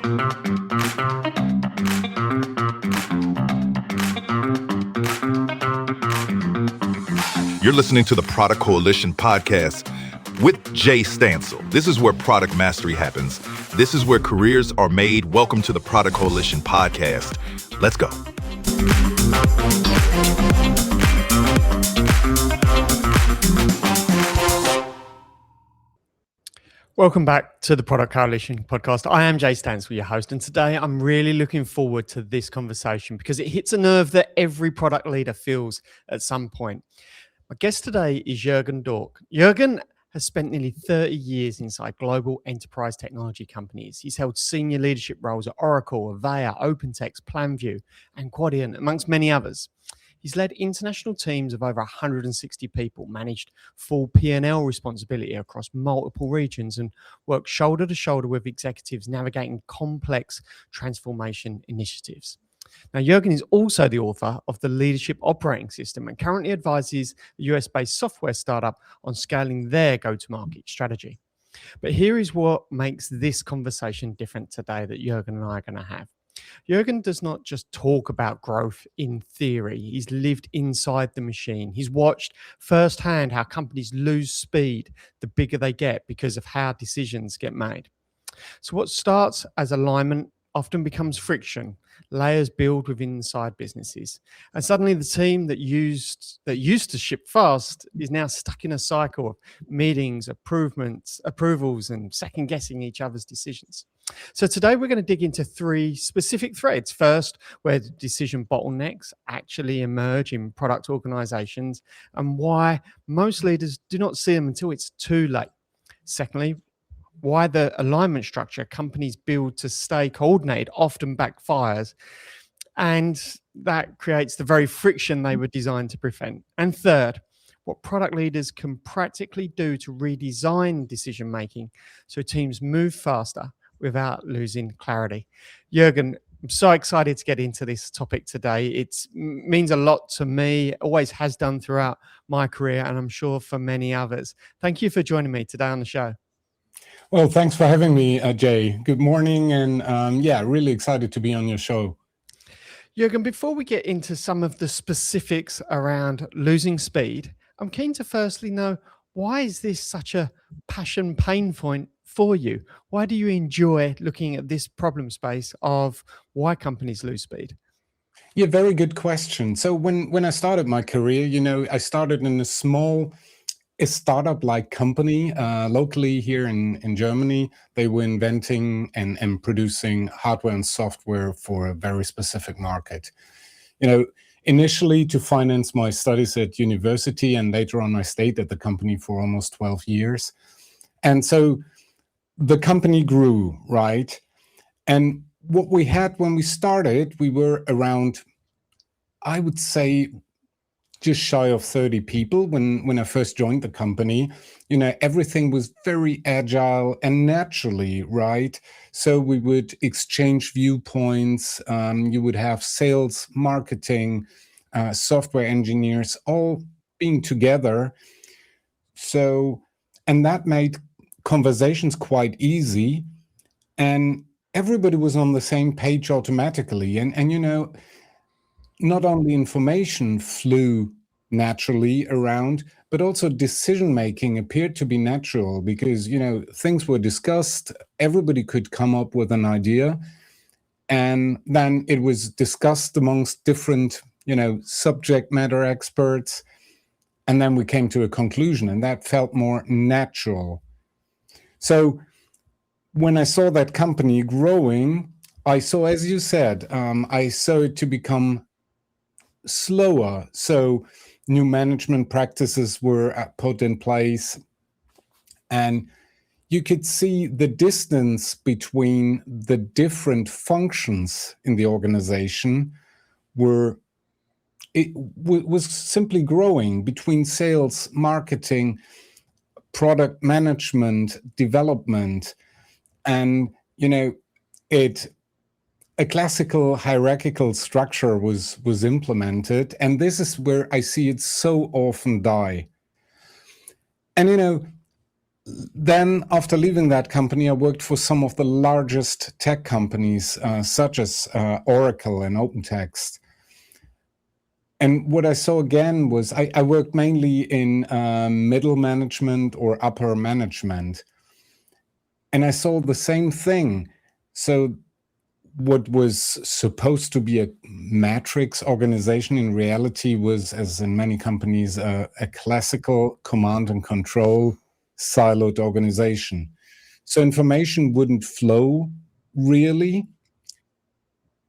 You're listening to the Product Coalition podcast with Jay Stansell. This is where product mastery happens. This is where careers are made. Welcome to the Product Coalition podcast. Let's go. Welcome back to the Product Coalition podcast. I am Jay Stansell, your host, and today I'm really looking forward to this conversation because it hits a nerve that every product leader feels at some point. My guest today is Jürgen Dauk. Jürgen has spent nearly 30 years inside global enterprise technology companies. He's held senior leadership roles at Oracle, Avaya, OpenText, PlanView, and Quadient, amongst many others. He's led international teams of over 160 people, managed full P&L responsibility across multiple regions, and worked shoulder to shoulder with executives navigating complex transformation initiatives. Now, Jürgen is also the author of the Leadership Operating System and currently advises a US-based software startup on scaling their go-to-market strategy. But here is what makes this conversation different today that Jürgen and I are going to have. Jürgen does not just talk about growth in theory. He's lived inside the machine. He's watched firsthand how companies lose speed the bigger they get because of how decisions get made. So what starts as alignment often becomes friction. Layers build within inside businesses. And suddenly the team that used to ship fast is now stuck in a cycle of meetings, approvals, and second guessing each other's decisions. So today we're going to dig into three specific threads. First, where the decision bottlenecks actually emerge in product organizations and why most leaders do not see them until it's too late. Secondly, why the alignment structure companies build to stay coordinated often backfires, and that creates the very friction they were designed to prevent. And third, what product leaders can practically do to redesign decision making so teams move faster without losing clarity. Jürgen, I'm so excited to get into this topic today. It means a lot to me, always has done throughout my career, and I'm sure for many others. Thank you for joining me today on the show. Well, thanks for having me, Jay. Good morning, and really excited to be on your show. Jürgen, before we get into some of the specifics around losing speed, I'm keen to firstly know, why is this such a passion pain point for you? Why do you enjoy looking at this problem space of why companies lose speed? Yeah, very good question. So when I started my career, I started in a startup-like company locally here in Germany. They were inventing and producing hardware and software for a very specific market. Initially to finance my studies at university, and later on I stayed at the company for almost 12 years. And so the company grew, right? And what we had when we started, we were around, I would say, just shy of 30 people when I first joined the company. Everything was very agile and naturally, right? So we would exchange viewpoints. You would have sales, marketing, software engineers all being together. And that made conversations quite easy. And everybody was on the same page automatically. And not only information flew naturally around, but also decision-making appeared to be natural because, things were discussed, everybody could come up with an idea, and then it was discussed amongst different, subject matter experts, and then we came to a conclusion, and that felt more natural. So when I saw that company growing, I saw, as you said, I saw it to become slower. So new management practices were put in place, and you could see the distance between the different functions in the organization was simply growing between sales, marketing, product management, development, and a classical hierarchical structure was implemented, and this is where I see it so often die. And then after leaving that company, I worked for some of the largest tech companies, such as Oracle and OpenText. And what I saw again was I worked mainly in middle management or upper management. And I saw the same thing. So what was supposed to be a matrix organization in reality was, as in many companies, a classical command and control siloed organization. So information wouldn't flow really.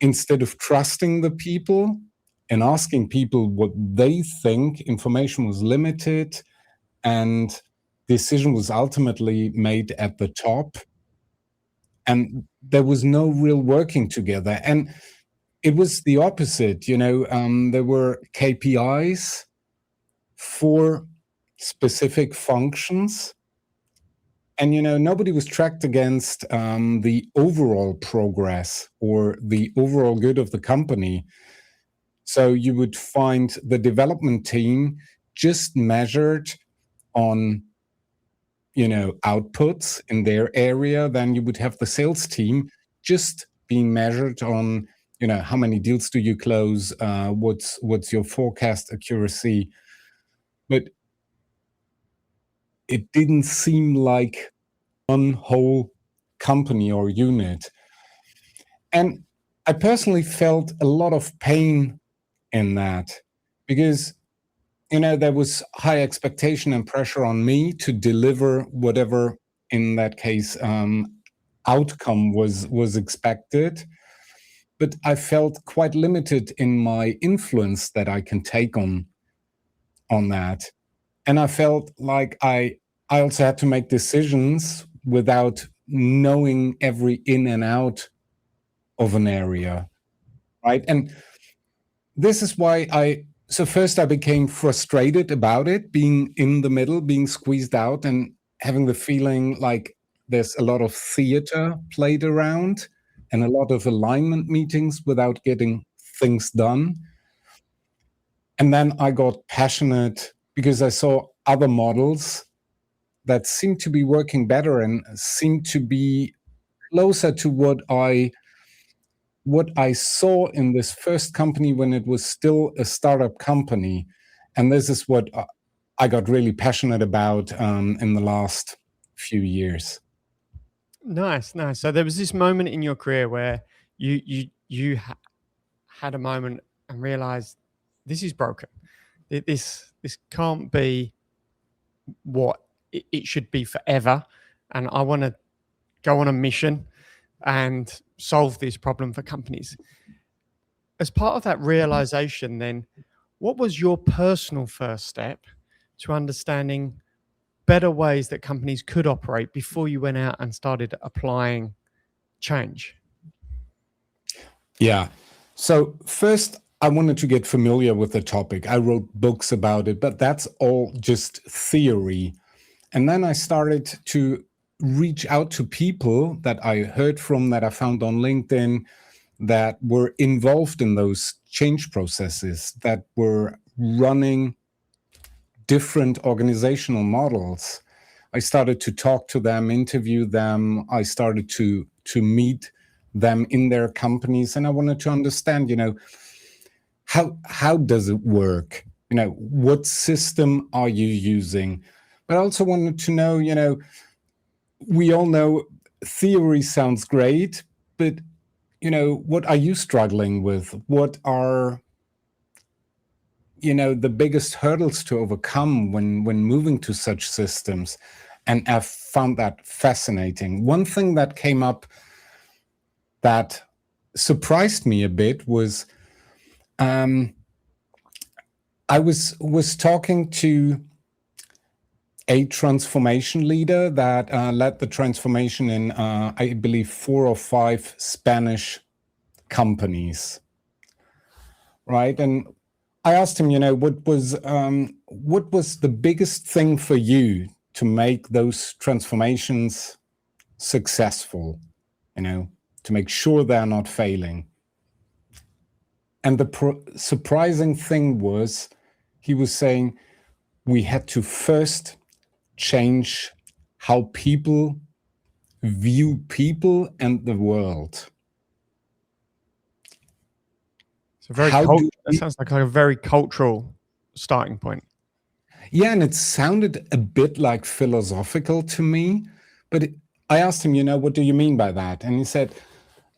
Instead of trusting the people and asking people what they think, information was limited and decision was ultimately made at the top. And there was no real working together. And it was the opposite, there were KPIs for specific functions. And, nobody was tracked against the overall progress or the overall good of the company. So you would find the development team just measured on, outputs in their area. Then you would have the sales team just being measured on, how many deals do you close? What's your forecast accuracy? But it didn't seem like one whole company or unit. And I personally felt a lot of pain in that because, there was high expectation and pressure on me to deliver whatever, in that case, outcome was expected. But I felt quite limited in my influence that I can take on that. And I felt like I also had to make decisions without knowing every in and out of an area, right? And this is why so first I became frustrated about it, being in the middle, being squeezed out and having the feeling like there's a lot of theater played around and a lot of alignment meetings without getting things done. And then I got passionate because I saw other models that seemed to be working better and seemed to be closer to what I saw in this first company when it was still a startup company. And this is what I got really passionate about in the last few years. Nice. So there was this moment in your career where you had a moment and realized this is broken. This can't be what it should be forever. And I want to go on a mission and solve this problem for companies. As part of that realization, then, what was your personal first step to understanding better ways that companies could operate before you went out and started applying change? Yeah. So first, I wanted to get familiar with the topic. I wrote books about it, but that's all just theory. And then I started to reach out to people that I heard from, that I found on LinkedIn, that were involved in those change processes, that were running different organizational models. I started to talk to them, interview them. I started to meet them in their companies, and I wanted to understand, how does it work? What system are you using? But I also wanted to know, we all know theory sounds great, but what are you struggling with? What are the biggest hurdles to overcome when moving to such systems? And I've found that fascinating. One thing that came up that surprised me a bit was I was talking to a transformation leader that led the transformation in, I believe, 4 or 5 Spanish companies, right? And I asked him, what was the biggest thing for you to make those transformations successful, to make sure they're not failing? And the surprising thing he was saying, we had to first change how people view people and the world. So that sounds like a very cultural starting point. Yeah, and it sounded a bit like philosophical to me, but I asked him, what do you mean by that? And he said,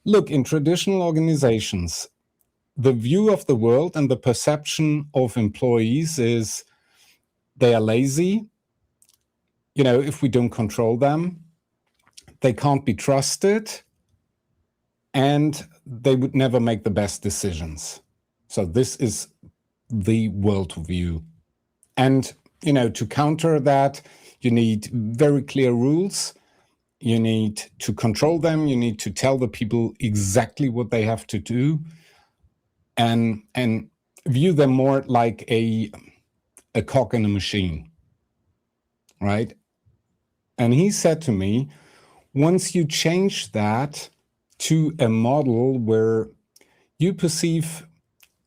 look, in traditional organizations, the view of the world and the perception of employees is they are lazy. If we don't control them, they can't be trusted, and they would never make the best decisions. So this is the worldview. And, to counter that, you need very clear rules. You need to control them. You need to tell the people exactly what they have to do, and view them more like a cog in a machine, right? And he said to me, once you change that to a model where you perceive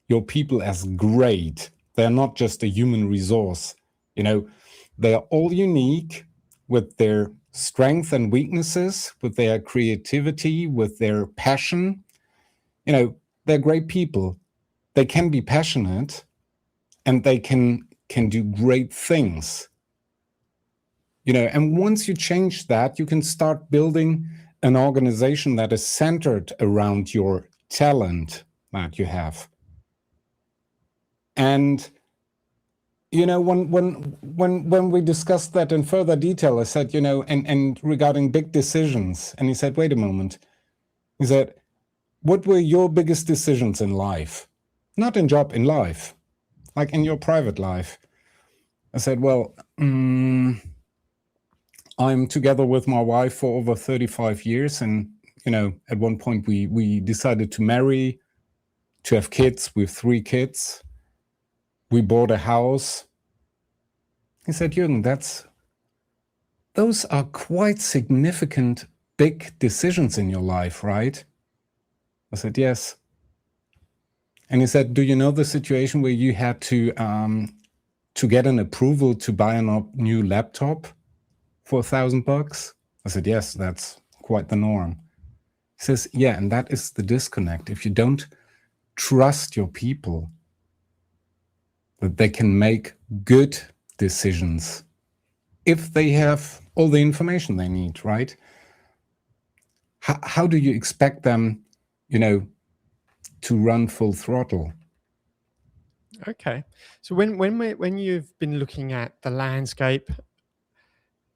your people as great, they're not just a human resource, they are all unique with their strengths and weaknesses, with their creativity, with their passion. They're great people. They can be passionate, and they can do great things. And once you change that, you can start building an organization that is centered around your talent that you have. And when we discussed that in further detail, I said, and regarding big decisions, and he said, wait a moment. He said, what were your biggest decisions in life? Not in job, in life, like in your private life. I said, well, I'm together with my wife for over 35 years. And, at one point we decided to marry, to have kids. We have 3 kids. We bought a house. He said, Jürgen, those are quite significant, big decisions in your life, right? I said, yes. And he said, do you know the situation where you had to get an approval to buy a new laptop for $1,000? I said, yes, that's quite the norm. He says, yeah, and that is the disconnect. If you don't trust your people, that they can make good decisions if they have all the information they need, right? How do you expect them, to run full throttle? Okay, so when you've been looking at the landscape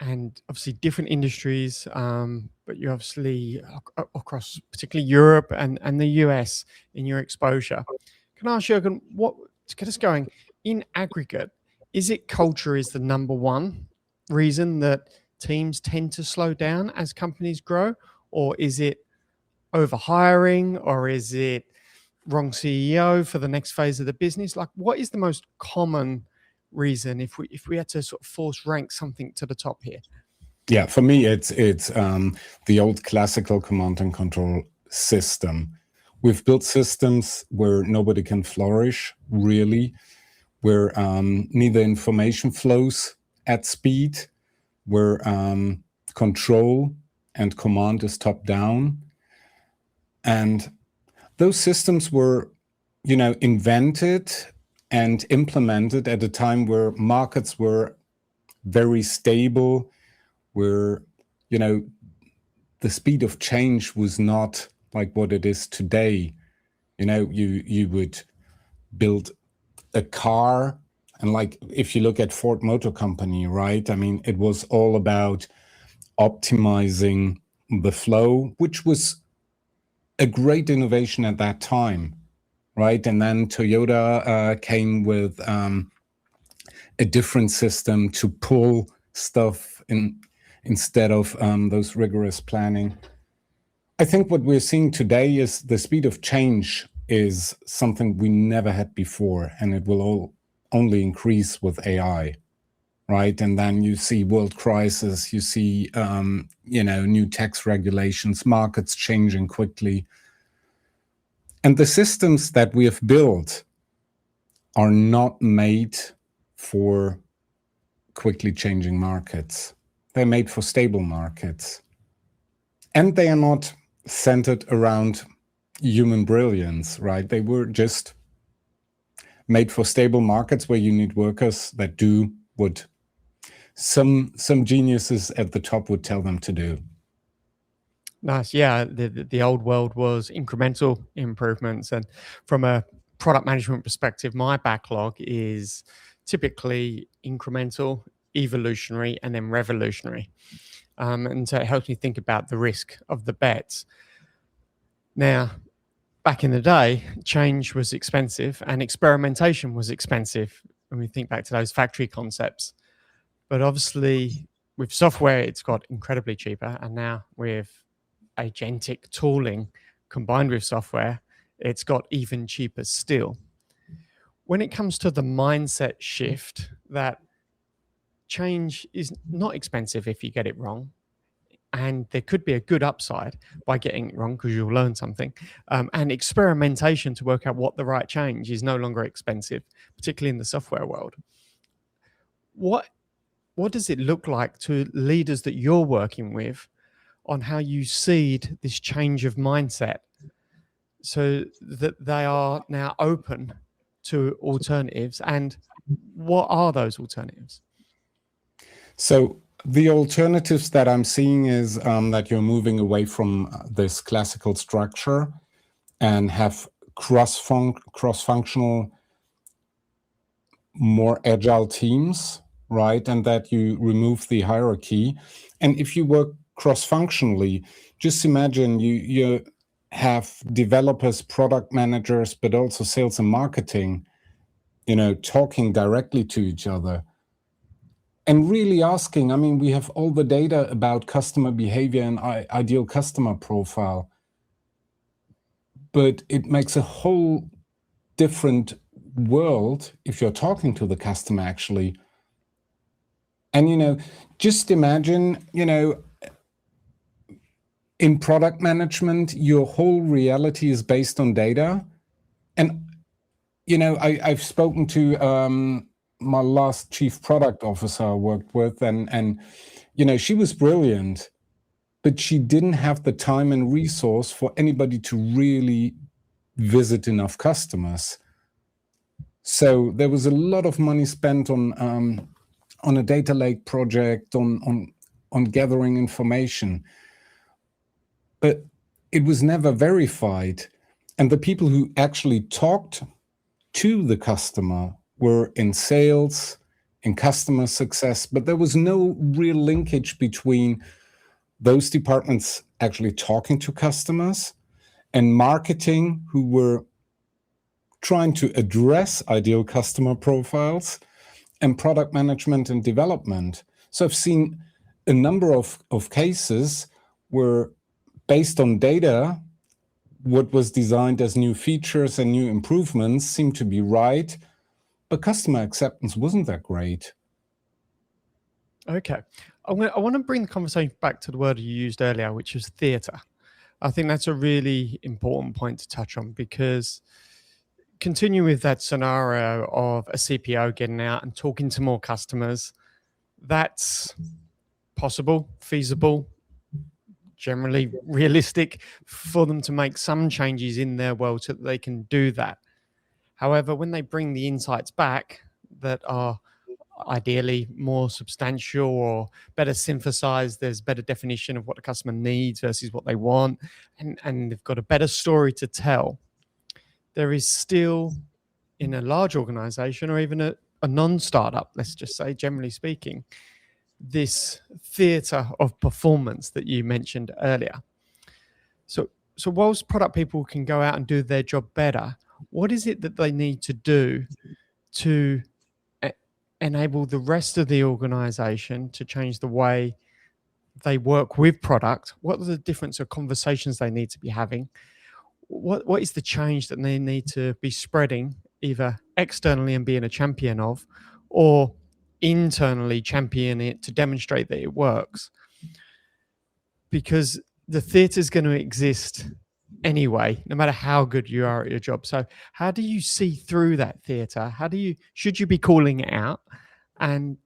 and obviously different industries, but you obviously across particularly Europe and the US in your exposure, can I ask Jürgen, to get us going, in aggregate, is it culture is the number one reason that teams tend to slow down as companies grow? Or is it overhiring? Or is it wrong CEO for the next phase of the business? Like, what is the most common reason if we had to sort of force rank something to the top here? Yeah, for me, it's the old classical command and control system. We've built systems where nobody can flourish, really, where neither information flows at speed, where control and command is top down. And those systems were, invented and implemented at a time where markets were very stable, where, the speed of change was not like what it is today. You would build a car, and like if you look at Ford Motor Company, right? I mean, it was all about optimizing the flow, which was a great innovation at that time, right? And then Toyota came with a different system to pull stuff in instead of those rigorous planning. I think what we're seeing today is the speed of change is something we never had before, and it will only increase with AI, right? And then you see world crisis, you see, new tax regulations, markets changing quickly. And the systems that we have built are not made for quickly changing markets. They're made for stable markets. And they are not centered around human brilliance, right? They were just made for stable markets where you need workers that do what some geniuses at the top would tell them to do. Nice. Yeah, the old world was incremental improvements, and from a product management perspective, my backlog is typically incremental, evolutionary, and then revolutionary. And so it helps me think about the risk of the bets. Now, back in the day, change was expensive and experimentation was expensive when we think back to those factory concepts. But obviously, with software, it's got incredibly cheaper. And now with agentic tooling combined with software, it's got even cheaper still. When it comes to the mindset shift, that change is not expensive if you get it wrong, and there could be a good upside by getting it wrong because you'll learn something, and experimentation to work out what the right change is no longer expensive, particularly in the software world. What does it look like to leaders that you're working with on how you seed this change of mindset so that they are now open to alternatives? And what are those alternatives? So the alternatives that I'm seeing is that you're moving away from this classical structure and have cross-functional, more agile teams, right? And that you remove the hierarchy. And if you work cross-functionally, just imagine you have developers, product managers, but also sales and marketing, talking directly to each other and really asking. I mean, we have all the data about customer behavior and ideal customer profile, but it makes a whole different world if you're talking to the customer actually. And, just imagine, in product management, your whole reality is based on data. And, I've spoken to my last chief product officer I worked with, and she was brilliant, but she didn't have the time and resource for anybody to really visit enough customers. So there was a lot of money spent on a data lake project, on gathering information, but it was never verified. And the people who actually talked to the customer were in sales, in customer success, but there was no real linkage between those departments actually talking to customers and marketing, who were trying to address ideal customer profiles, and product management and development. So I've seen a number of cases where, based on data, what was designed as new features and new improvements seemed to be right, but customer acceptance wasn't that great. Okay. I want to bring the conversation back to the word you used earlier, which was theatre. I think that's a really important point to touch on, because continue with that scenario of a CPO getting out and talking to more customers. That's possible, feasible, generally realistic for them to make some changes in their world so that they can do that. However, when they bring the insights back that are ideally more substantial or better synthesized, there's better definition of what the customer needs versus what they want, and they've got a better story to tell, there is still, in a large organization or even a non-startup, let's just say, generally speaking, this theater of performance that you mentioned earlier. So whilst product people can go out and do their job better, what is it that they need to do to enable the rest of the organization to change the way they work with product? What are the difference of conversations they need to be having? What is the change that they need to be spreading, either externally and being a champion of, or internally champion it to demonstrate that it works? Because the theatre is going to exist anyway, no matter how good you are at your job. So how do you see through that theatre? Should you be calling it out? And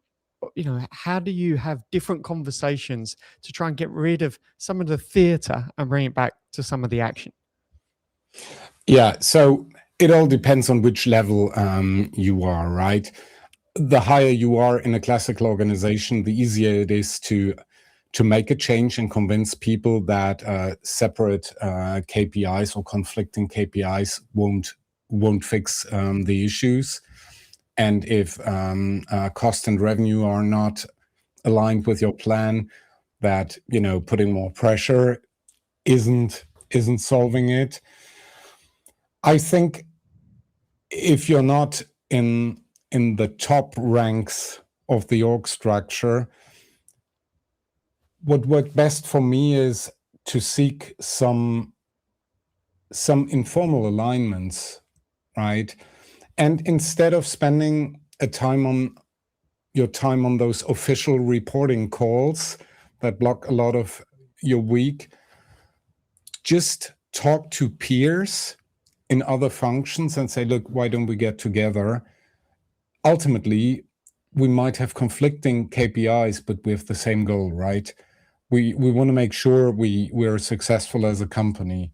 how do you have different conversations to try and get rid of some of the theater and bring it back to some of the action? Yeah, so it all depends on which level you are, right? The higher you are in a classical organization, the easier it is to make a change and convince people that separate KPIs or conflicting KPIs won't fix the issues. And if cost and revenue are not aligned with your plan, that putting more pressure isn't solving it. I think if you're not in the top ranks of the org structure, what worked best for me is to seek some informal alignments, right? And instead of spending your time on those official reporting calls that block a lot of your week, just talk to peers in other functions and say, look, why don't we get together? Ultimately, we might have conflicting KPIs, but we have the same goal, right? We want to make sure we're successful as a company.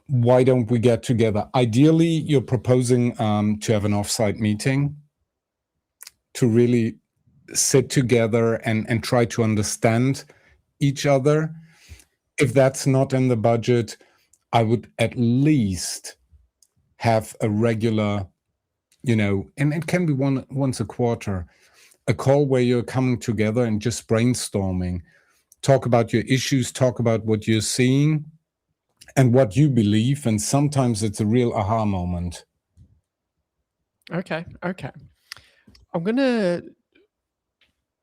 Why don't we get together? Ideally, you're proposing to have an offsite meeting to really sit together and try to understand each other. If that's not in the budget, I would at least have a regular, and it can be once a quarter, a call where you're coming together and just brainstorming, talk about your issues, talk about what you're seeing and what you believe. And sometimes it's a real aha moment. Okay. I'm going to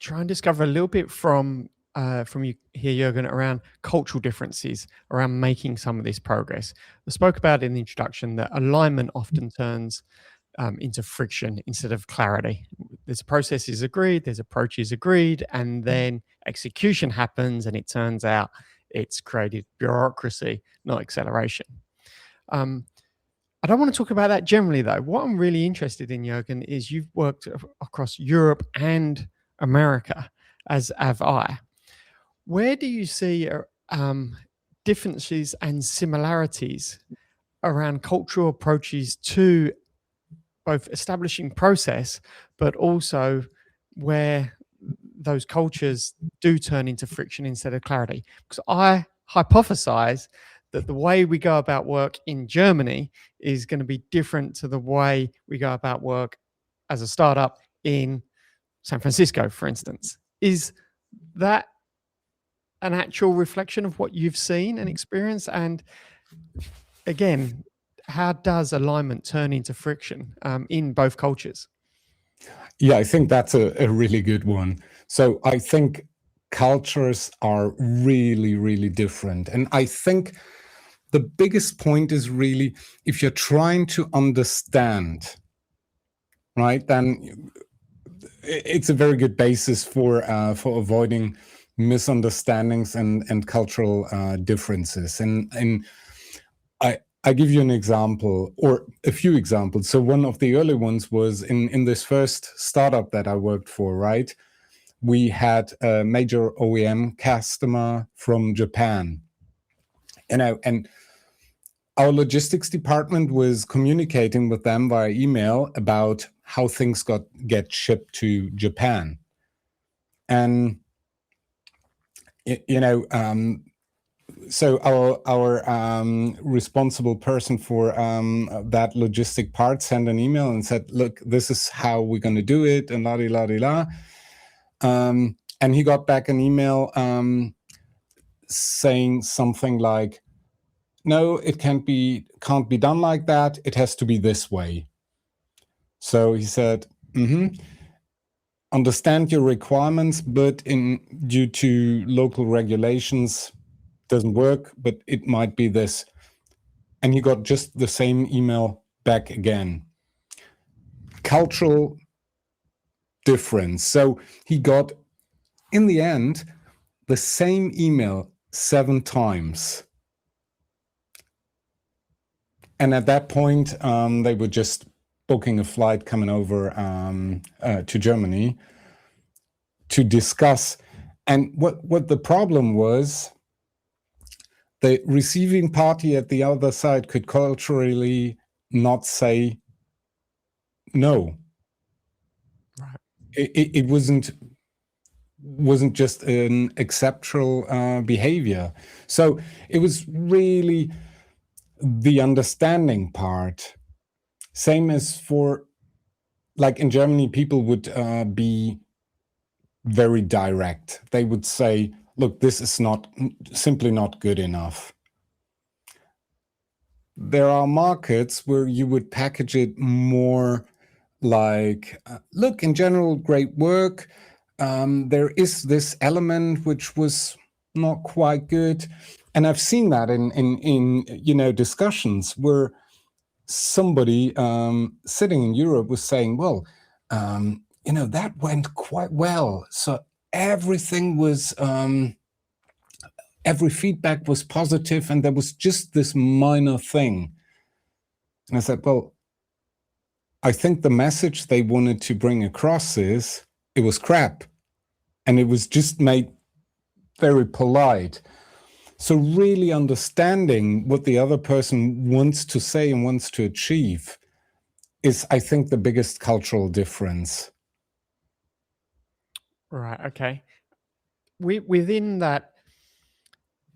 try and discover a little bit from you here, Jürgen, around cultural differences, around making some of this progress. I spoke about in the introduction that alignment often turns into friction instead of clarity. There's a process is agreed, there's approach is agreed, and then execution happens, and it turns out it's created bureaucracy, not acceleration. I don't want to talk about that generally, though. What I'm really interested in, Jürgen, is you've worked across Europe and America, as have I. Where do you see differences and similarities around cultural approaches to both establishing process, but also where those cultures do turn into friction instead of clarity? Because I hypothesize that the way we go about work in Germany is going to be different to the way we go about work as a startup in San Francisco, for instance. Is that an actual reflection of what you've seen and experienced? And again, how does alignment turn into friction in both cultures? Yeah, I think that's a really good one. So I think cultures are really, really different. And I think the biggest point is really, if you're trying to understand, right, then it's a very good basis for avoiding misunderstandings and cultural differences. And I give you an example, or a few examples. So one of the early ones was in this first startup that I worked for, right? We had a major OEM customer from Japan. And our logistics department was communicating with them via email about how things get shipped to Japan. And, so our responsible person for that logistic part sent an email and said, look, this is how we're going to do it, and la-di-la-di-la. And he got back an email saying something like, no, it can't be done like that. It has to be this way. So he said, understand your requirements, but due to local regulations, doesn't work, but it might be this. And he got just the same email back again. Cultural difference. So he got, in the end, the same email 7 times. And at that point, they were just booking a flight coming over to Germany to discuss. And what the problem was, the receiving party at the other side could culturally not say no. Right. It wasn't just an acceptable behavior. So it was really the understanding part. Same as for, like in Germany, people would be very direct. They would say, look, this is simply not good enough. There are markets where you would package it more like, look, in general, great work. There is this element which was not quite good. And I've seen that in discussions where somebody sitting in Europe was saying, well, that went quite well. So everything was, every feedback was positive, and there was just this minor thing. And I said, well, I think the message they wanted to bring across is it was crap. And it was just made very polite. So really understanding what the other person wants to say and wants to achieve is, I think, the biggest cultural difference. Right. Okay. Within that,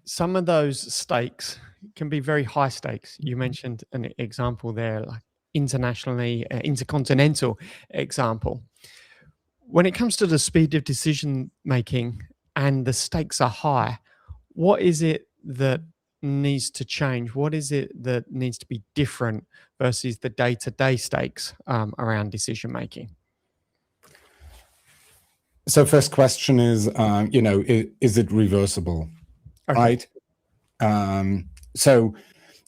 some of those stakes can be very high stakes. You mentioned an example there, like internationally, intercontinental example. When it comes to the speed of decision making and the stakes are high, what is it that needs to change? What is it that needs to be different versus the day-to-day stakes around decision making? So first question is, is it reversible? Okay. Right? So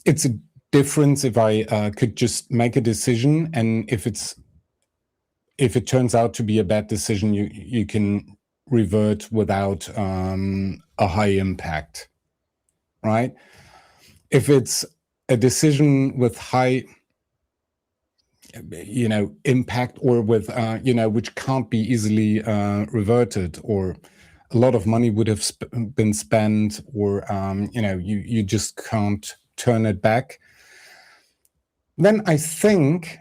it's a difference if I could just make a decision, and if it turns out to be a bad decision, you can revert without a high impact, right? If it's a decision with high impact, or with which can't be easily reverted, or a lot of money would have been spent, or you just can't turn it back, then I think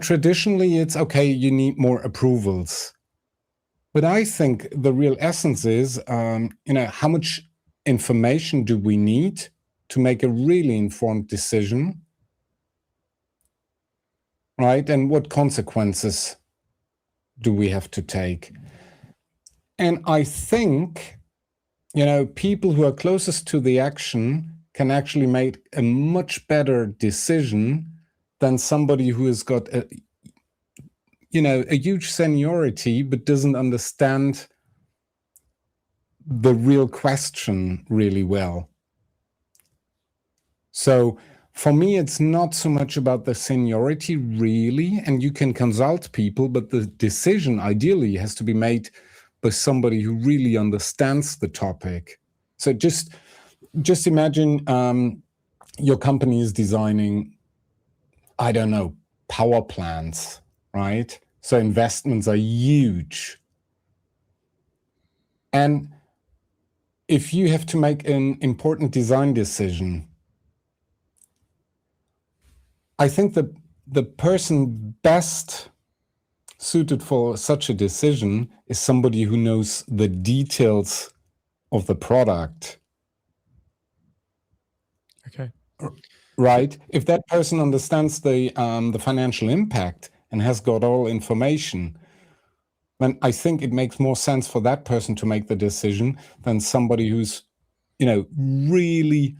traditionally it's okay, you need more approvals. But I think the real essence is how much information do we need to make a really informed decision, right? And what consequences do we have to take? And I think, people who are closest to the action can actually make a much better decision than somebody who has got a huge seniority but doesn't understand the real question really well. So for me, it's not so much about the seniority, really, and you can consult people, but the decision ideally has to be made by somebody who really understands the topic. So just imagine your company is designing, I don't know, power plants, right? So investments are huge. And if you have to make an important design decision, I think the person best suited for such a decision is somebody who knows the details of the product. Okay. Right? If that person understands the financial impact and has got all information, then I think it makes more sense for that person to make the decision than somebody who's, really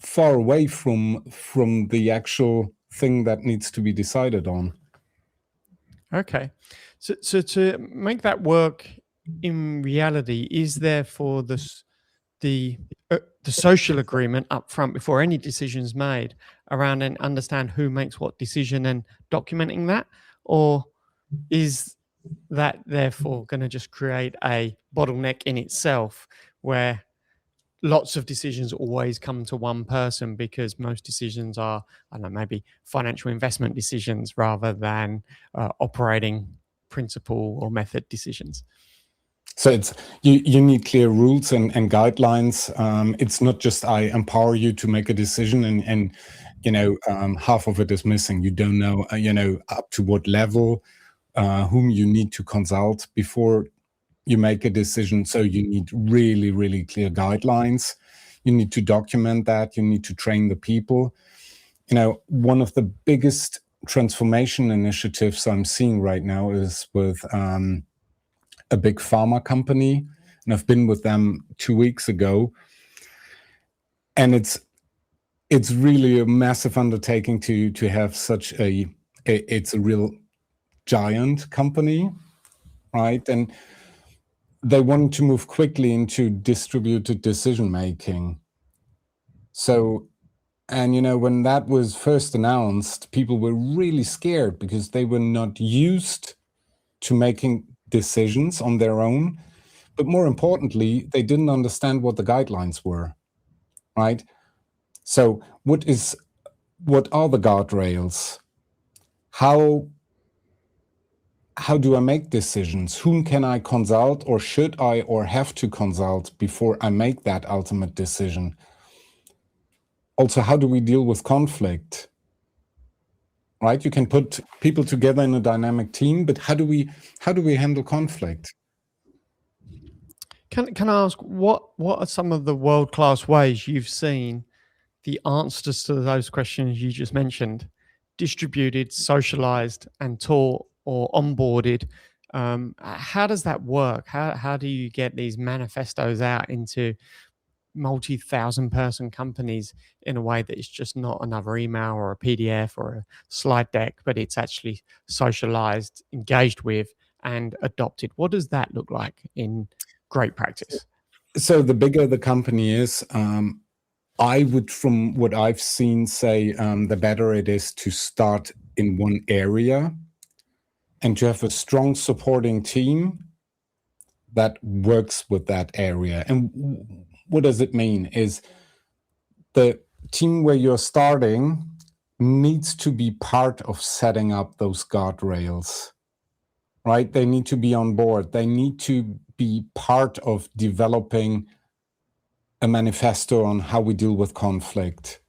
far away from the actual thing that needs to be decided on. Okay. So to make that work in reality, is there for the social agreement up front before any decision's made around and understand who makes what decision and documenting that? Or is that therefore going to just create a bottleneck in itself where lots of decisions always come to one person, because most decisions are, I don't know, maybe financial investment decisions rather than operating principle or method decisions. So it's you need clear rules and guidelines. It's not just I empower you to make a decision and half of it is missing. You don't know up to what level, whom you need to consult before you make a decision. So you need really, really clear guidelines. You need to document that. You need to train the people. One of the biggest transformation initiatives I'm seeing right now is with a big pharma company, and I've been with them 2 weeks ago, and it's really a massive undertaking to have such it's a real giant company, right? And they wanted to move quickly into distributed decision making. So, and when that was first announced, people were really scared because they were not used to making decisions on their own. But more importantly, they didn't understand what the guidelines were, right? So what are the guardrails? How do I make decisions? Whom can I consult, or should I or have to consult before I make that ultimate decision? Also, how do we deal with conflict? Right? You can put people together in a dynamic team, but how do we handle conflict? Can I ask, what are some of the world-class ways you've seen the answers to those questions you just mentioned distributed, socialized, and taught or onboarded? How does that work? How do you get these manifestos out into multi-thousand person companies in a way that it's just not another email or a PDF or a slide deck, but it's actually socialized, engaged with, and adopted? What does that look like in great practice? So the bigger the company is, I would, from what I've seen, say the better it is to start in one area and to have a strong supporting team that works with that area. And what does it mean? Is the team where you're starting needs to be part of setting up those guardrails, right? They need to be on board. They need to be part of developing a manifesto on how we deal with conflict,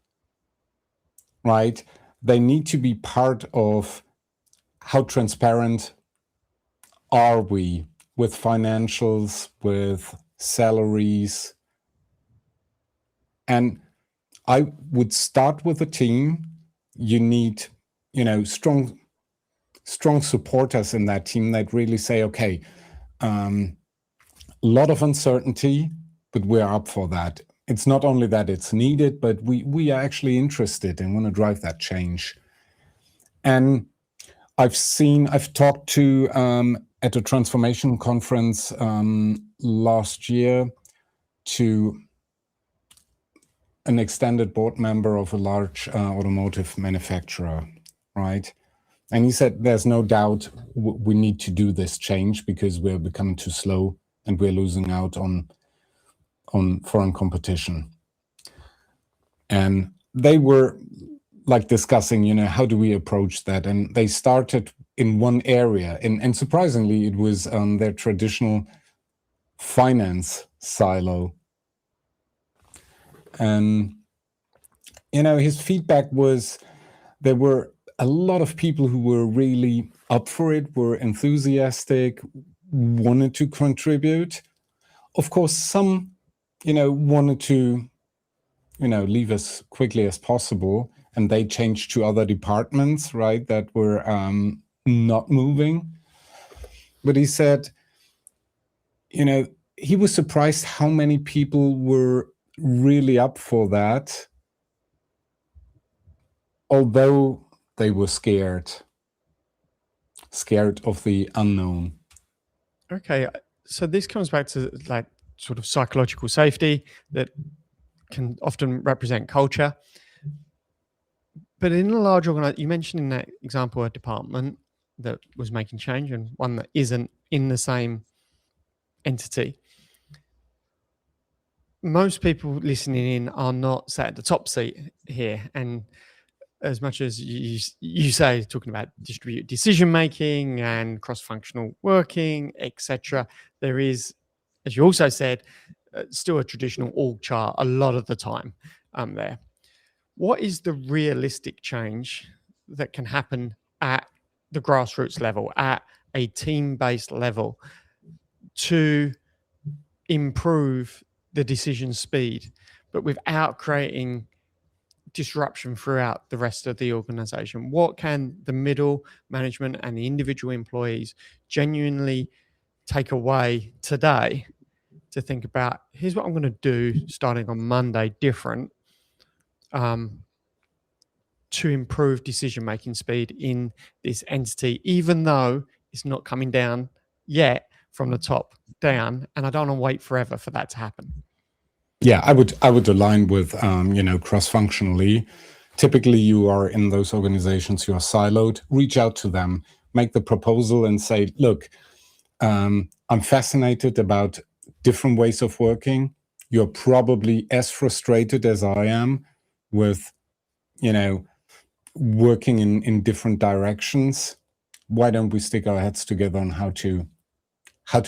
right? They need to be part of how transparent are we with financials, with salaries. And I would start with a team. You need, strong supporters in that team that really say, okay, a lot of uncertainty, but we're up for that. It's not only that it's needed, but we are actually interested and want to drive that change. And I've talked to at a transformation conference last year to an extended board member of a large automotive manufacturer, right? And he said, there's no doubt we need to do this change because we're becoming too slow and we're losing out on foreign competition. And they were like discussing, how do we approach that? And they started in one area. And surprisingly, it was their traditional finance silo. And, his feedback was there were a lot of people who were really up for it, were enthusiastic, wanted to contribute. Of course, some, wanted to, leave as quickly as possible, and they changed to other departments, right, that were not moving. But he said, he was surprised how many people were really up for that, although they were scared of the unknown. Okay, so this comes back to like sort of psychological safety that can often represent culture. But in a large organization, you mentioned in that example a department that was making change and one that isn't in the same entity. most people listening in are not sat at the top seat here, and as much as you say, talking about distributed decision making and cross-functional working, etc., there is, as you also said, still a traditional org chart a lot of the time there. What is the realistic change that can happen at the grassroots level, at a team-based level, to improve the decision speed, but without creating disruption throughout the rest of the organization? What can the middle management and the individual employees genuinely take away today to think about, here's what I'm going to do starting on Monday different, to improve decision-making speed in this entity, even though it's not coming down yet from the top down, and I don't want to wait forever for that to happen? Yeah, I would align with cross-functionally. Typically, you are in those organizations, you are siloed. Reach out to them, make the proposal, and say, look, I'm fascinated about different ways of working. You're probably as frustrated as I am with, working in different directions. Why don't we stick our heads together on how to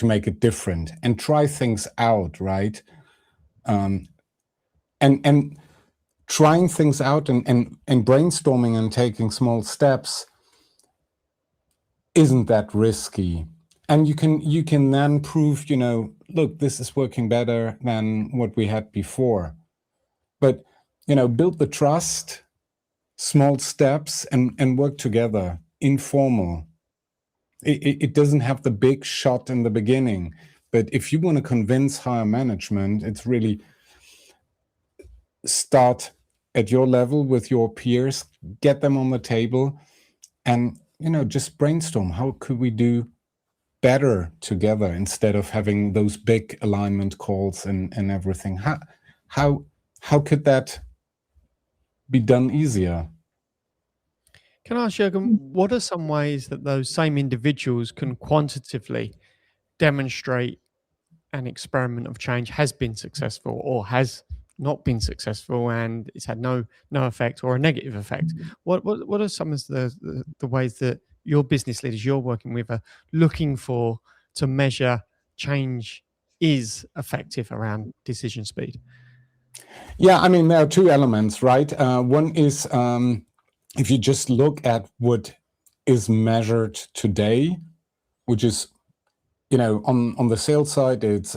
make it different and try things out, right? And trying things out and brainstorming and taking small steps isn't that risky. And you can then prove, look, this is working better than what we had before. But, build the trust, small steps, and work together, informal. It doesn't have the big shot in the beginning. But if you want to convince higher management, it's really start at your level with your peers, get them on the table, and just brainstorm. How could we do better together instead of having those big alignment calls and everything? How could that be done easier? Can I ask, Jürgen, what are some ways that those same individuals can quantitatively demonstrate an experiment of change has been successful or has not been successful and it's had no effect or a negative effect? What are some of the ways that your business leaders you're working with are looking for to measure change is effective around decision speed? Yeah, there are two elements, right? One is if you just look at what is measured today, which is, on the sales side, it's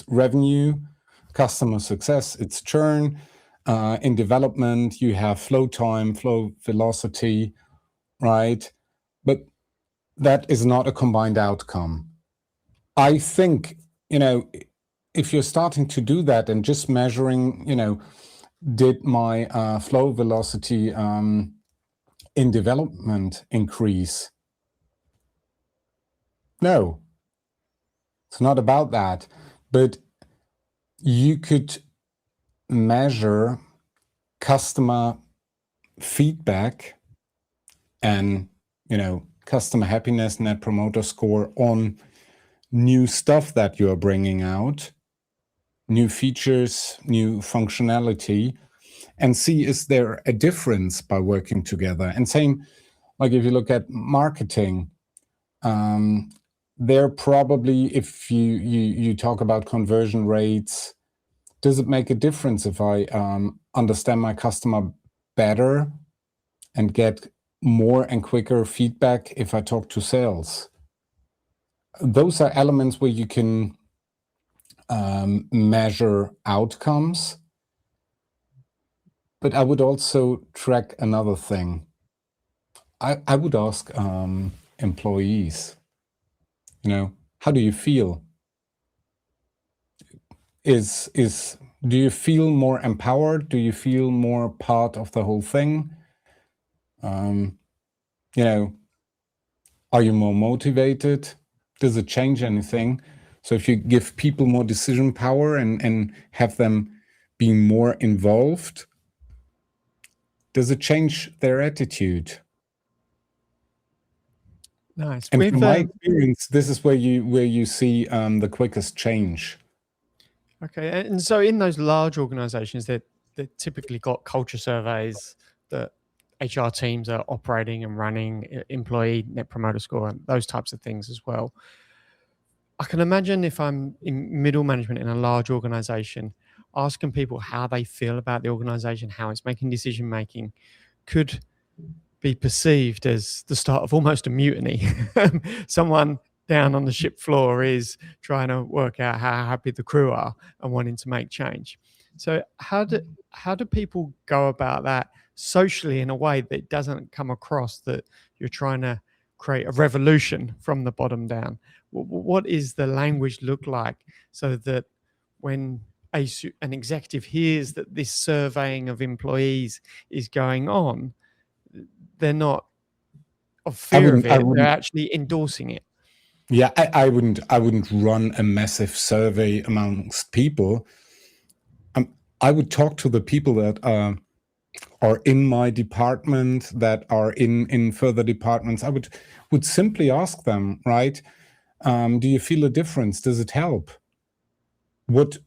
revenue, customer success, it's churn. In development, you have flow time, flow velocity, right? But that is not a combined outcome. I think, if you're starting to do that and just measuring, did my flow velocity in development increase? No, it's not about that. But you could measure customer feedback and, customer happiness, net promoter score on new stuff that you are bringing out, new features, new functionality, and see, is there a difference by working together? And same, like if you look at marketing, there probably, if you talk about conversion rates, does it make a difference if I understand my customer better and get more and quicker feedback if I talk to sales? Those are elements where you can measure outcomes. But I would also track another thing. I would ask employees, how do you feel? Do you feel more empowered? Do you feel more part of the whole thing? Are you more motivated? Does it change anything? So if you give people more decision power and have them being more involved, does it change their attitude? Nice. And from my experience, this is where you see the quickest change. Okay, and so in those large organizations that typically got culture surveys that HR teams are operating and running, employee net promoter score and those types of things as well. I can imagine if I'm in middle management in a large organization, asking people how they feel about the organization, how it's making decision making, could be perceived as the start of almost a mutiny. Someone down on the ship floor is trying to work out how happy the crew are and wanting to make change. So how do people go about that socially in a way that doesn't come across that you're trying to create a revolution from the bottom down? What is the language look like so that when an executive hears that this surveying of employees is going on, they're not of fear of it, they're actually endorsing it? Yeah, I wouldn't run a massive survey amongst people. I would talk to the people that are in my department, that are in further departments. I would simply ask them, right? Do you feel a difference? Does it help? What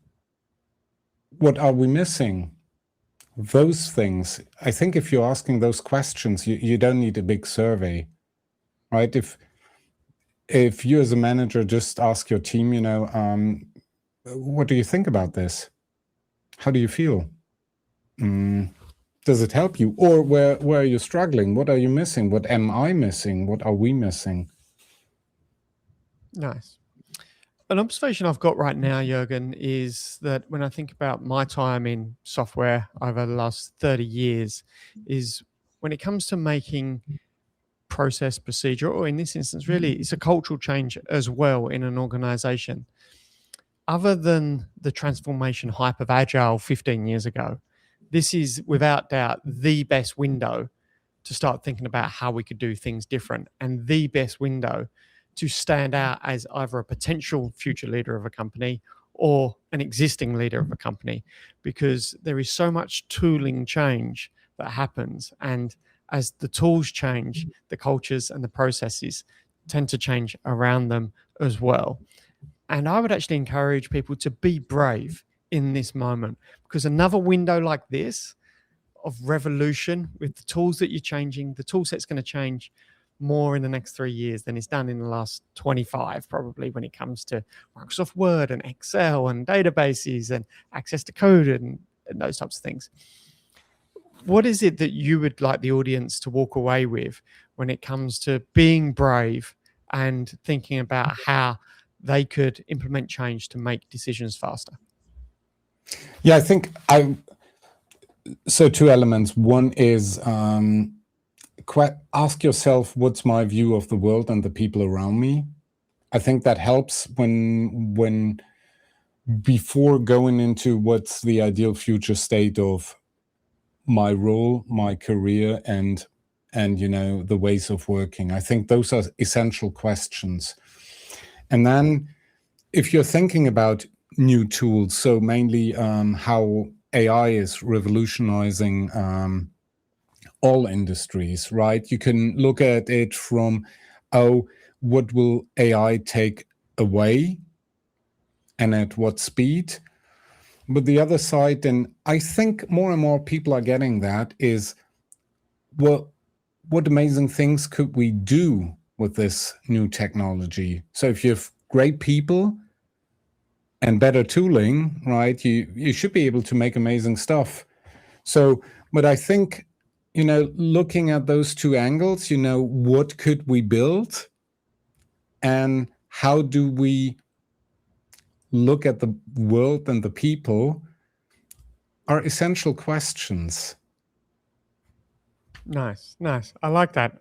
are we missing? Those things. I think if you're asking those questions, you don't need a big survey, right? If you as a manager just ask your team, what do you think about this? How do you feel? Does it help you? Or where are you struggling? What are you missing? What am I missing? What are we missing? Nice. An observation I've got right now, Jürgen, is that when I think about my time in software over the last 30 years, is when it comes to making process, procedure, or in this instance, really, it's a cultural change as well in an organization. Other than the transformation hype of Agile 15 years ago, this is without doubt the best window to start thinking about how we could do things different, and the best window to stand out as either a potential future leader of a company or an existing leader of a company, because there is so much tooling change that happens. And as the tools change, the cultures and the processes tend to change around them as well. And I would actually encourage people to be brave in this moment, because another window like this of revolution with the tools that you're changing, the tool set's going to change more in the next 3 years than it's done in the last 25, probably, when it comes to Microsoft Word and Excel and databases and access to code and those types of things. What is it that you would like the audience to walk away with when it comes to being brave and thinking about how they could implement change to make decisions faster? Yeah, I think so 2 elements. One is ask yourself, what's my view of the world and the people around me? I think that helps when before going into what's the ideal future state of my role, my career, and the ways of working. I think those are essential questions. And then if you're thinking about new tools, so mainly how AI is revolutionizing all industries, right? You can look at it from, what will AI take away and at what speed? But the other side, and I think more and more people are getting that, is, well, what amazing things could we do with this new technology? So if you have great people and better tooling, right, you should be able to make amazing stuff. So, but I think, looking at those 2 angles, what could we build and how do we look at the world and the people are essential questions. Nice. I like that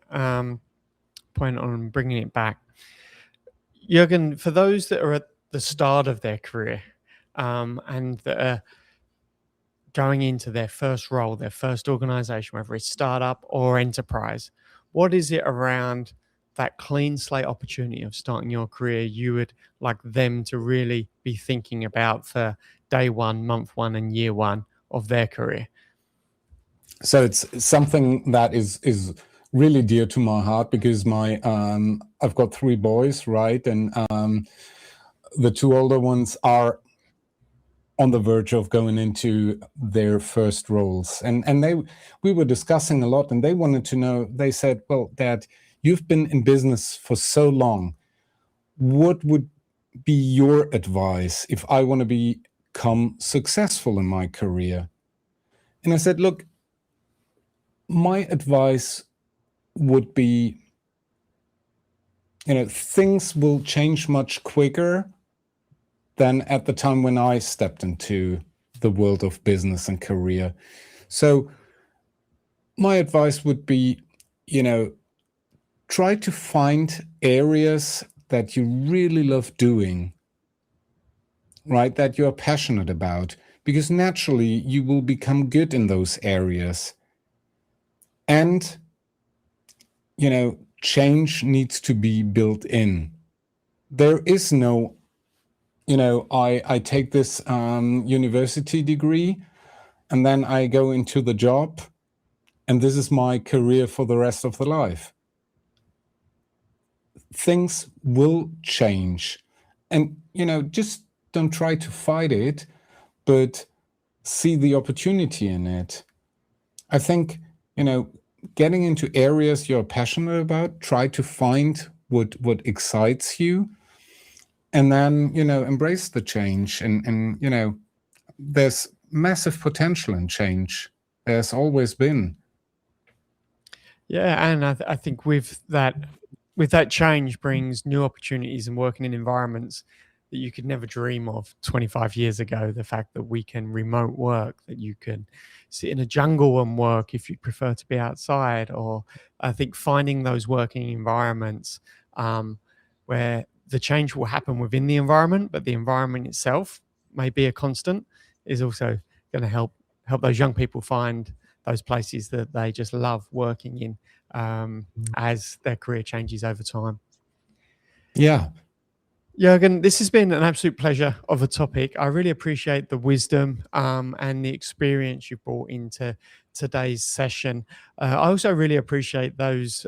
point on bringing it back. Jürgen, for those that are at the start of their career and that are going into their first role, their first organization, whether it's startup or enterprise, what is it around that clean slate opportunity of starting your career you would like them to really be thinking about for day 1, month 1, and year 1 of their career? So it's something that is really dear to my heart, because I've got 3 boys, right? And the 2 older ones are on the verge of going into their first roles. And we were discussing a lot, and they wanted to know, they said, well, Dad, you've been in business for so long. What would be your advice if I want to become successful in my career? And I said, look, my advice would be, things will change much quicker than at the time when I stepped into the world of business and career. So my advice would be, try to find areas that you really love doing, right? That you're passionate about, because naturally you will become good in those areas. And, change needs to be built in. There is no, I take this university degree and then I go into the job and this is my career for the rest of the life. Things will change. And, just don't try to fight it, but see the opportunity in it. I think, getting into areas you're passionate about, try to find what excites you, and then, embrace the change. And there's massive potential in change. There's always been. Yeah, and I think with that change brings new opportunities and working in environments that you could never dream of 25 years ago. The fact that we can remote work, that you can sit in a jungle and work if you prefer to be outside, or I think finding those working environments where the change will happen within the environment, but the environment itself may be a constant, is also going to help those young people find those places that they just love working in as their career changes over time. Yeah. Jürgen, this has been an absolute pleasure of a topic. I really appreciate the wisdom and the experience you brought into today's session. I also really appreciate those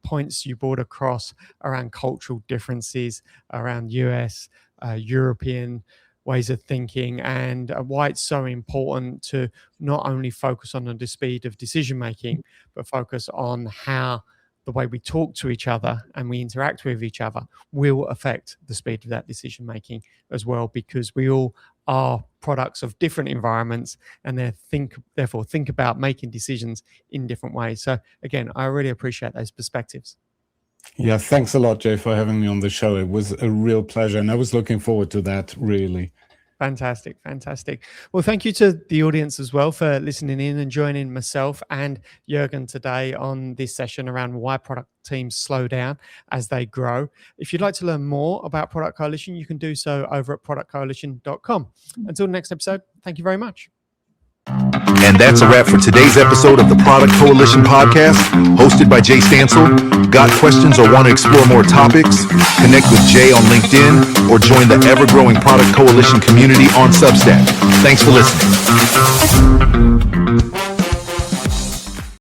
points you brought across around cultural differences, around US, European ways of thinking, and why it's so important to not only focus on the speed of decision making, but focus on how the way we talk to each other and we interact with each other will affect the speed of that decision making as well, because we all are products of different environments and therefore think about making decisions in different ways. So again, I really appreciate those perspectives. Yeah, thanks a lot, Jay, for having me on the show. It was a real pleasure, and I was looking forward to that, really. Fantastic. Well, thank you to the audience as well for listening in and joining myself and Jürgen today on this session around why product teams slow down as they grow. If you'd like to learn more about Product Coalition, you can do so over at productcoalition.com. Until next episode, thank you very much. And that's a wrap for today's episode of the Product Coalition podcast, hosted by Jay Stansell. Got questions or want to explore more topics? Connect with Jay on LinkedIn or join the ever-growing Product Coalition community on Substack. Thanks for listening.